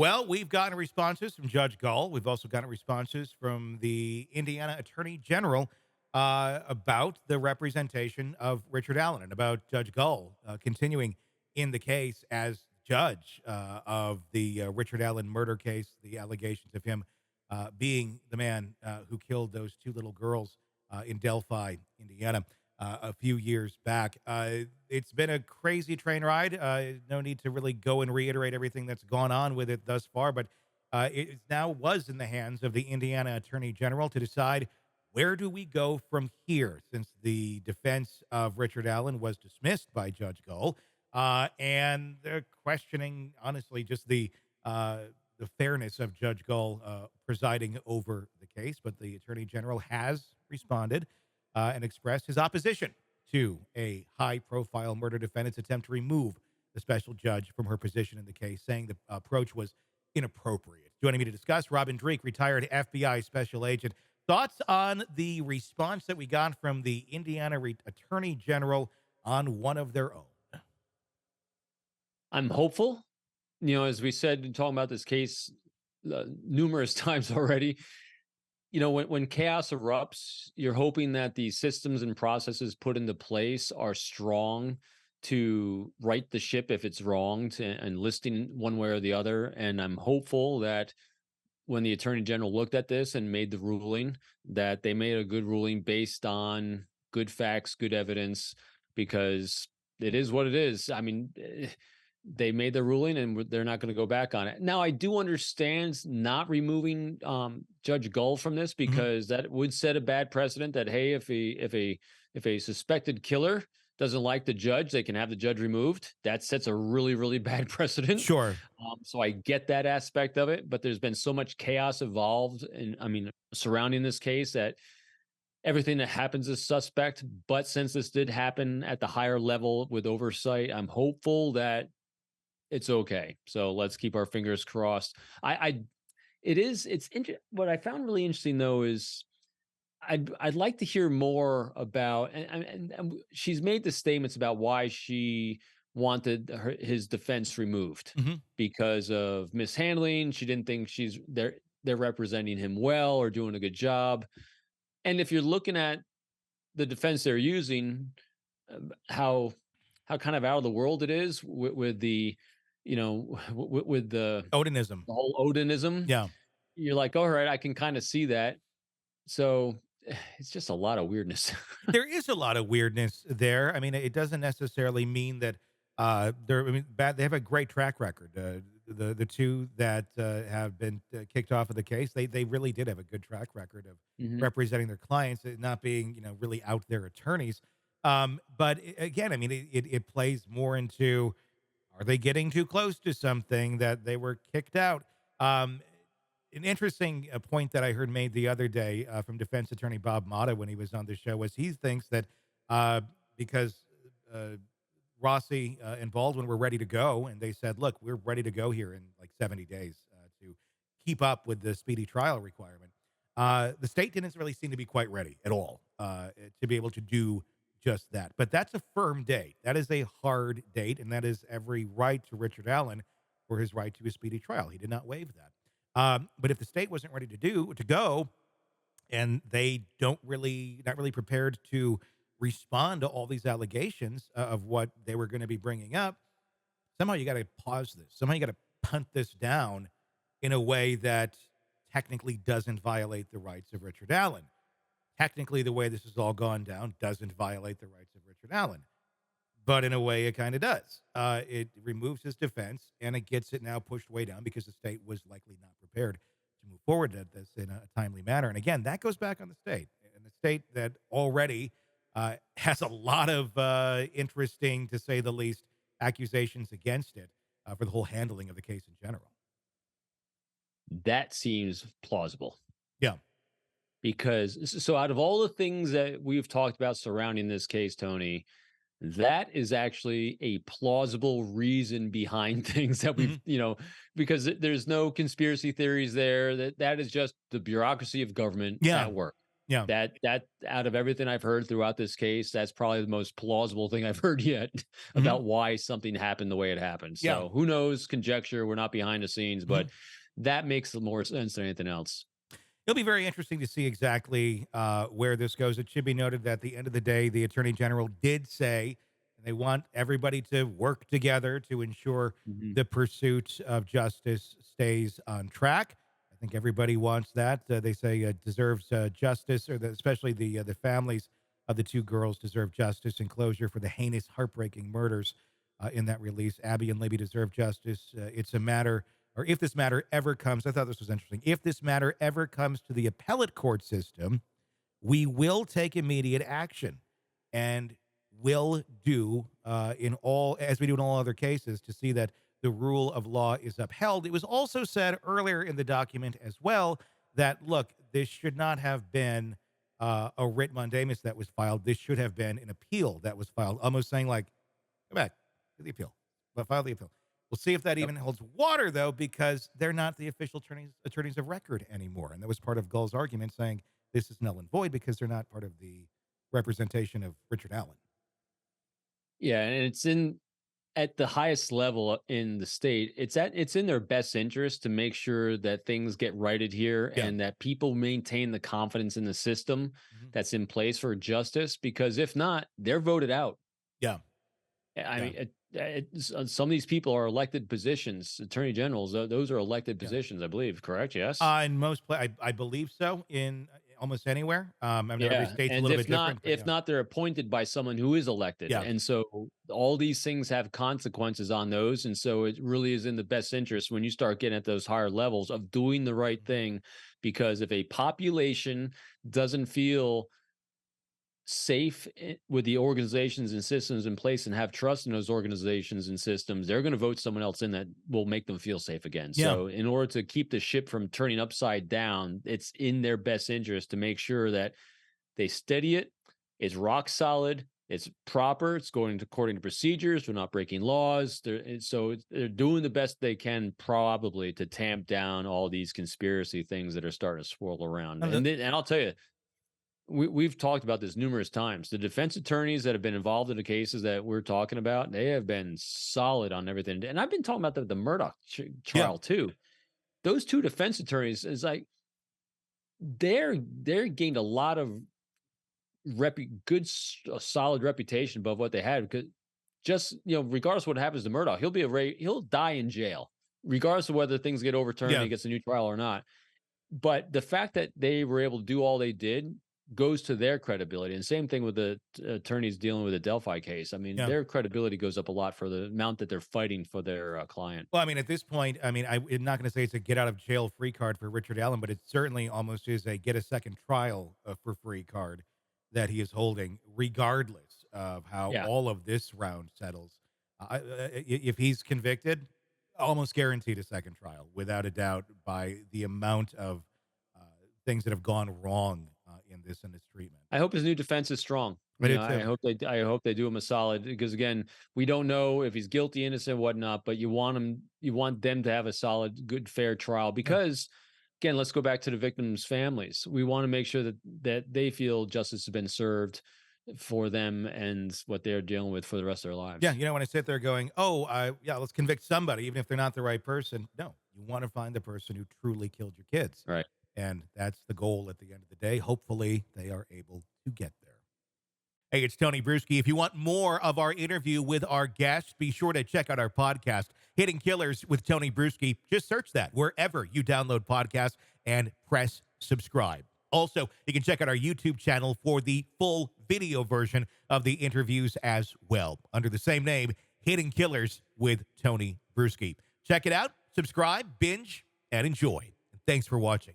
Well, we've gotten responses from Judge Gull. We've also gotten responses from the Indiana Attorney General about the representation of Richard Allen and about Judge Gull continuing in the case as judge of the Richard Allen murder case, the allegations of him being the man who killed those two little girls in Delphi, Indiana, a few years back. It's been a crazy train ride. No need to really go and reiterate everything that's gone on with it thus far, but it now was in the hands of the Indiana Attorney General to decide where do we go from here, since the defense of Richard Allen was dismissed by Judge Gull, and they're questioning, honestly, just the fairness of Judge Gull presiding over the case. But the Attorney General has responded and expressed his opposition to a high-profile murder defendant's attempt to remove the special judge from her position in the case, saying the approach was inappropriate. Joining me to discuss, Robin Dreeke, retired FBI special agent. Thoughts on the response that we got from the Indiana Attorney General on one of their own? I'm hopeful. As we said in talking about this case numerous times already, when chaos erupts, you're hoping that the systems and processes put into place are strong to right the ship if it's wronged and listing one way or the other. And I'm hopeful that when the attorney general looked at this and made the ruling, that they made a good ruling based on good facts, good evidence, because it is what it is. I mean, they made the ruling and they're not going to go back on it. Now, I do understand not removing Judge Gull from this, Mhm. because that would set a bad precedent that, hey, if a suspected killer doesn't like the judge, they can have the judge removed. That sets a really, really bad precedent. Sure. So I get that aspect of it, but there's been so much chaos involved and surrounding this case that everything that happens is suspect. But since this did happen at the higher level with oversight, I'm hopeful that it's okay. So let's keep our fingers crossed. I it is it's what I found really interesting though is I'd like to hear more about, and she's made the statements about why she wanted his defense removed Mhm. because of mishandling. She didn't think they're representing him well or doing a good job. And if you're looking at the defense they're using, how kind of out of the world it is with the with Odinism. the whole Odinism, Yeah. you're like, all right, I can kind of see that. So it's just a lot of weirdness. There is a lot of weirdness there. I mean, it doesn't necessarily mean that they're. I mean, bad. They have a great track record. The two that have been kicked off of the case, they really did have a good track record of Mhm. representing their clients, not being really out there attorneys. But again, I mean, it plays more into, are they getting too close to something that they were kicked out? Um, an interesting point that I heard made the other day from defense attorney Bob Motta when he was on the show was he thinks that because uh, Rossi and Baldwin were ready to go, and they said, "Look, we're ready to go here in like 70 days to keep up with the speedy trial requirement." The state didn't really seem to be quite ready at all to be able to do just that. But that's a firm date. That is a hard date, and that is every right to Richard Allen for his right to a speedy trial. He did not waive that. But if the state wasn't ready to go, and they don't really not really prepared to respond to all these allegations of what they were going to be bringing up, somehow you got to pause this. Somehow you got to punt this down in a way that technically doesn't violate the rights of Richard Allen. Technically, the way this has all gone down doesn't violate the rights of Richard Allen, but in a way, it kind of does. It removes his defense, and it gets it now pushed way down because the state was likely not prepared to move forward at this in a timely manner. And again, that goes back on the state, and the state that already has a lot of interesting, to say the least, accusations against it for the whole handling of the case in general. That seems plausible, Yeah. because so out of all the things that we've talked about surrounding this case, Tony, that is actually a plausible reason behind things that Hmm. because there's no conspiracy theories there. That is just the bureaucracy of government Yeah. at work. Yeah. That out of everything I've heard throughout this case, that's probably the most plausible thing I've heard yet Hmm. about why something happened the way it happened. Yeah. So who knows? Conjecture. We're not behind the scenes, Hmm. but that makes more sense than anything else. It'll be very interesting to see exactly where this goes. It should be noted that at the end of the day, the attorney general did say they want everybody to work together to ensure Mhm. the pursuit of justice stays on track. I think everybody wants that. They say deserves justice, or especially the families of the two girls deserve justice and closure for the heinous, heartbreaking murders in that release. Abby and Libby deserve justice. It's a matter, or if this matter ever comes, I thought this was interesting. If this matter ever comes to the appellate court system, we will take immediate action and will do in all, as we do in all other cases, to see that the rule of law is upheld. It was also said earlier in the document as well that, look, this should not have been a writ mandamus that was filed. This should have been an appeal that was filed, almost saying, like, go back to the appeal, but file the appeal. We'll see if that Yep. even holds water, though, because they're not the official attorneys of record anymore. And that was part of Gull's argument, saying this is null and void because they're not part of the representation of Richard Allen. Yeah, and it's in at the highest level in the state. It's in their best interest to make sure that things get righted here Yeah. and that people maintain the confidence in the system Mhm. that's in place for justice. Because if not, they're voted out. Yeah. I Yeah. mean, some of these people are elected positions. Attorney generals, those are elected Yeah. positions, I believe. Correct? Yes. In I believe so. In almost anywhere. I know every Yeah, state's a and little bit different, but if yeah. not, they're appointed by someone who is elected, Yeah. and so all these things have consequences on those, and so it really is in the best interest when you start getting at those higher levels of doing the right Mhm. thing, because if a population doesn't feel safe with the organizations and systems in place and have trust in those organizations and systems, they're going to vote someone else in that will make them feel safe again. Yeah. So, in order to keep the ship from turning upside down, it's in their best interest to make sure that they steady it. It's rock solid. It's proper. It's going according to procedures. They're not breaking laws. They're doing the best they can, probably, to tamp down all these conspiracy things that are starting to swirl around. And the, And I'll tell you, we've talked about this numerous times. The defense attorneys that have been involved in the cases that we're talking about, they have been solid on everything. And I've been talking about the Murdoch yeah. trial too. Those two defense attorneys is like they're gained a lot of a solid reputation above what they had, because just, regardless of what happens to Murdoch, he'll die in jail regardless of whether things get overturned and Yeah. he gets a new trial or not. But the fact that they were able to do all they did goes to their credibility. And same thing with the attorneys dealing with the Delphi case. I mean, Yeah. their credibility goes up a lot for the amount that they're fighting for their client. Well, I mean, at this point, I mean, I'm not going to say it's a get out of jail free card for Richard Allen, but it certainly almost is a get a second trial for free card that he is holding, regardless of how Yeah. all of this round settles. If he's convicted, almost guaranteed a second trial, without a doubt, by the amount of uh, things that have gone wrong in this treatment. I hope his new defense is strong. But it's I hope they do him a solid, because again, we don't know if he's guilty, innocent, whatnot. But you want them to have a solid, good, fair trial, yeah, because again, let's go back to the victims' families. We want to make sure that they feel justice has been served for them and what they're dealing with for the rest of their yeah. lives. You know, when I sit there going, "Oh, yeah, let's convict somebody, even if they're not the right person." No, you want to find the person who truly killed your kids. Right. And that's the goal at the end of the day. Hopefully, they are able to get there. Hey, it's Tony Brueski. If you want more of our interview with our guests, be sure to check out our podcast, Hitting Killers with Tony Brueski. Just search that wherever you download podcasts and press subscribe. Also, you can check out our YouTube channel for the full video version of the interviews as well, under the same name, Hitting Killers with Tony Brueski. Check it out, subscribe, binge, and enjoy. Thanks for watching.